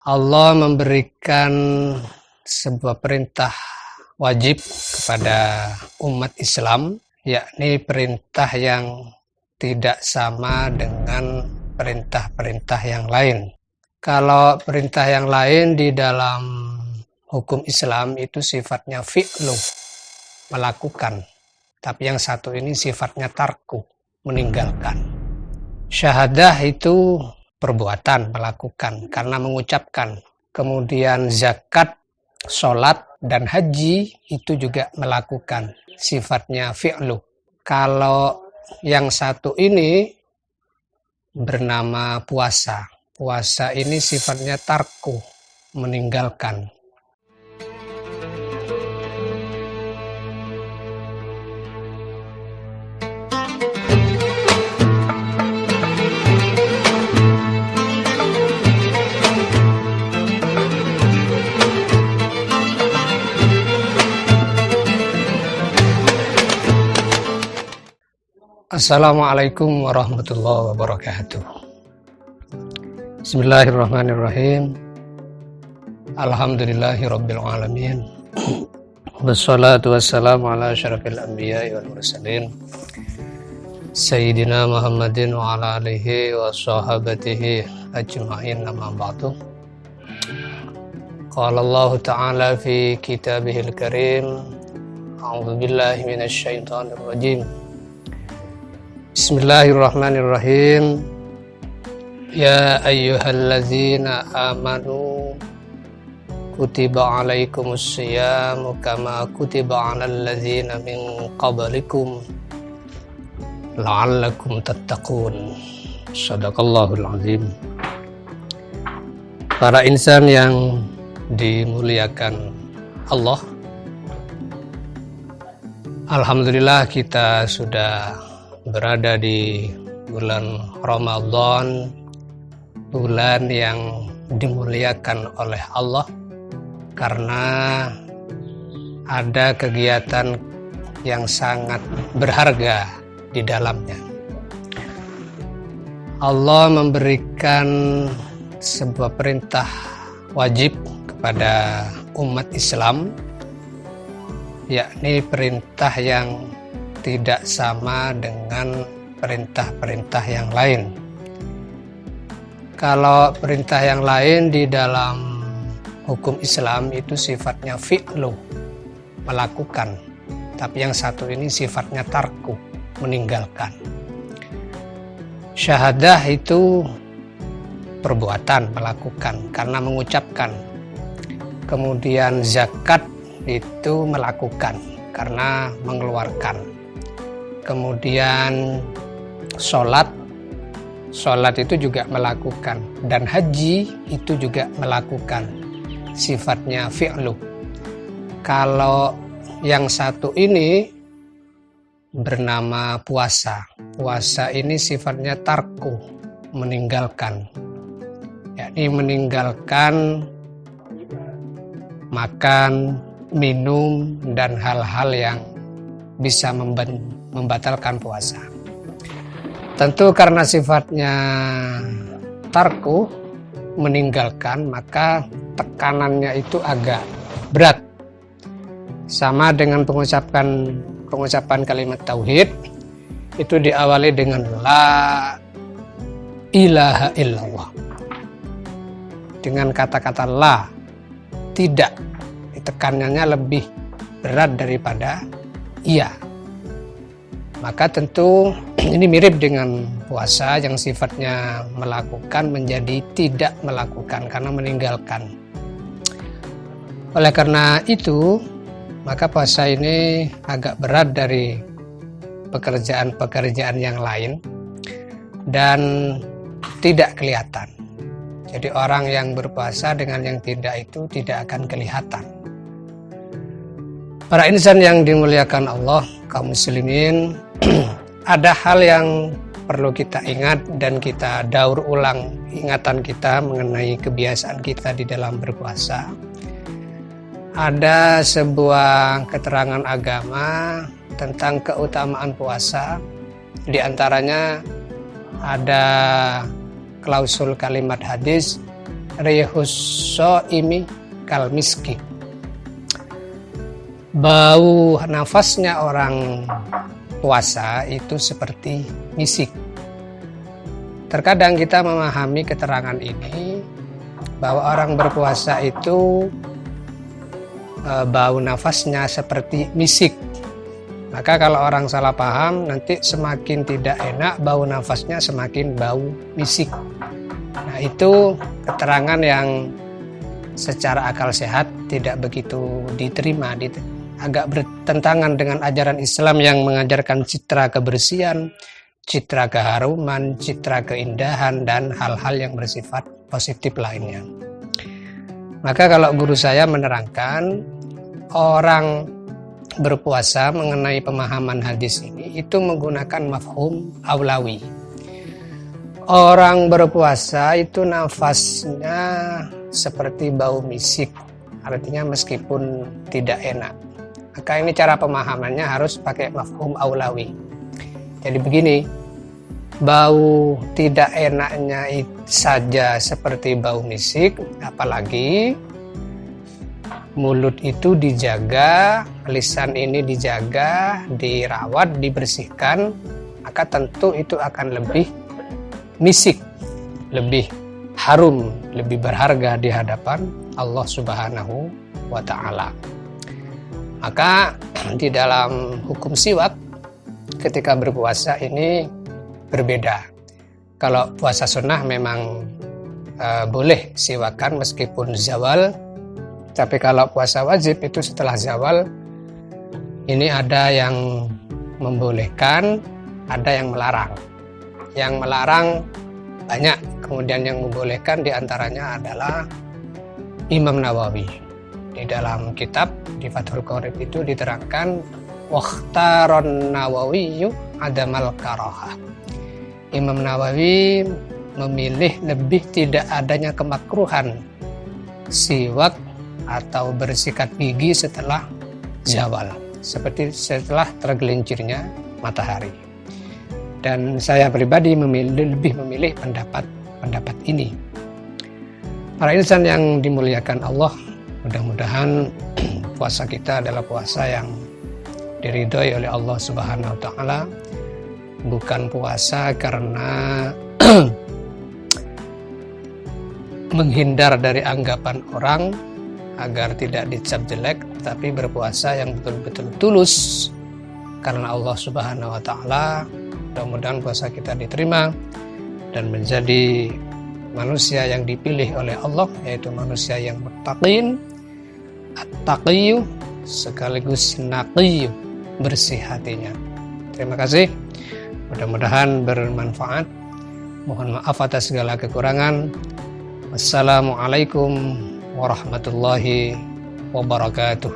Allah memberikan sebuah perintah wajib kepada umat Islam, yakni perintah yang tidak sama dengan perintah-perintah yang lain. Kalau perintah yang lain di dalam hukum Islam itu sifatnya fi'lu, melakukan. Tapi yang satu ini sifatnya tarku, meninggalkan. Syahadah itu perbuatan, melakukan, karena mengucapkan. Kemudian zakat, sholat, dan haji itu juga melakukan, sifatnya fi'lu. Kalau yang satu ini bernama puasa. Puasa ini sifatnya tarku, meninggalkan. Assalamualaikum warahmatullahi wabarakatuh. Bismillahirrahmanirrahim. Alhamdulillahirabbil alamin. Wassalatu wassalamu ala asyrafil anbiya'i wal mursalin. Sayyidina Muhammadin wa ala alihi wa sahabatihi ajma'in, amma ba'du. Qala Allah Ta'ala fi kitabihil karim. A'udzu billahi minasy syaithanir rajim. Bismillahirrahmanirrahim. Ya ayyuhallazina amanu kutiba alaikumus syiyamu kama kutiba alal ladzina min qablikum la'allakum tattaqun. Shadaqallahul azim. Para insan yang dimuliakan Allah, alhamdulillah kita sudah berada di bulan Ramadan, bulan yang dimuliakan oleh Allah karena ada kegiatan yang sangat berharga di dalamnya. Allah memberikan sebuah perintah wajib kepada umat Islam, yakni perintah yang tidak sama dengan perintah-perintah yang lain. Kalau perintah yang lain di dalam hukum Islam itu sifatnya fi'lu, melakukan. Tapi yang satu ini sifatnya tarku, meninggalkan. Syahadah itu perbuatan, melakukan, karena mengucapkan. Kemudian zakat itu melakukan, karena mengeluarkan. Kemudian sholat itu juga melakukan, dan haji itu juga melakukan, sifatnya fi'lu. Kalau yang satu ini bernama puasa. Puasa ini sifatnya tarku, meninggalkan, yakni meninggalkan makan, minum, dan hal-hal yang bisa membatalkan puasa. Tentu karena sifatnya tarku, meninggalkan, maka tekanannya itu agak berat. Sama dengan pengucapan kalimat tauhid, itu diawali dengan la ilaha illallah. Dengan kata-kata la, tidak, tekanannya lebih berat daripada iya. Maka tentu ini mirip dengan puasa yang sifatnya melakukan menjadi tidak melakukan karena meninggalkan. Oleh karena itu, maka puasa ini agak berat dari pekerjaan-pekerjaan yang lain dan tidak kelihatan. Jadi orang yang berpuasa dengan yang tidak itu tidak akan kelihatan. Para insan yang dimuliakan Allah, kaum muslimin, ada hal yang perlu kita ingat dan kita daur ulang ingatan kita mengenai kebiasaan kita di dalam berpuasa. Ada sebuah keterangan agama tentang keutamaan puasa. Di antaranya ada klausul kalimat hadis rihus shaimi kal miski. Bau nafasnya orang puasa itu seperti misik. Terkadang kita memahami keterangan ini bahwa orang berpuasa itu bau nafasnya seperti misik. Maka kalau orang salah paham, nanti semakin tidak enak bau nafasnya, semakin bau misik. Nah, itu keterangan yang secara akal sehat tidak begitu diterima, agak bertentangan dengan ajaran Islam yang mengajarkan citra kebersihan, citra keharuman, citra keindahan, dan hal-hal yang bersifat positif lainnya. Maka kalau guru saya menerangkan, orang berpuasa mengenai pemahaman hadis ini itu menggunakan mafhum aulawi. Orang berpuasa itu nafasnya seperti bau misik, artinya meskipun tidak enak. Maka ini cara pemahamannya harus pakai mafhum aulawi. Jadi begini, bau tidak enaknya saja seperti bau misik, apalagi mulut itu dijaga, lisan ini dijaga, dirawat, dibersihkan, maka tentu itu akan lebih misik, lebih harum, lebih berharga di hadapan Allah Subhanahu wa Ta'ala. Maka di dalam hukum siwak ketika berpuasa ini berbeda. Kalau puasa sunnah memang boleh siwakan meskipun zawal, tapi kalau puasa wajib itu setelah zawal ini ada yang membolehkan, ada yang melarang. Yang melarang banyak, kemudian yang membolehkan diantaranya adalah Imam Nawawi. Di dalam kitab di Fathul Qorib itu diterangkan wakhtaron Nawawi adamal karahah. Imam Nawawi memilih lebih tidak adanya kemakruhan siwak atau bersikat gigi setelah zawal, seperti setelah tergelincirnya matahari. Dan saya pribadi lebih memilih pendapat ini. Para insan yang dimuliakan Allah, mudah-mudahan puasa kita adalah puasa yang diridhoi oleh Allah Subhanahu wa Ta'ala, bukan puasa karena menghindar dari anggapan orang agar tidak dicap jelek, tapi berpuasa yang betul-betul tulus karena Allah Subhanahu wa Ta'ala. Mudah-mudahan puasa kita diterima dan menjadi manusia yang dipilih oleh Allah, yaitu manusia yang muttaqin, at-taqiyyu sekaligus naqiyyu, bersih hatinya. Terima kasih, mudah-mudahan bermanfaat. Mohon maaf atas segala kekurangan. Wassalamualaikum warahmatullahi wabarakatuh.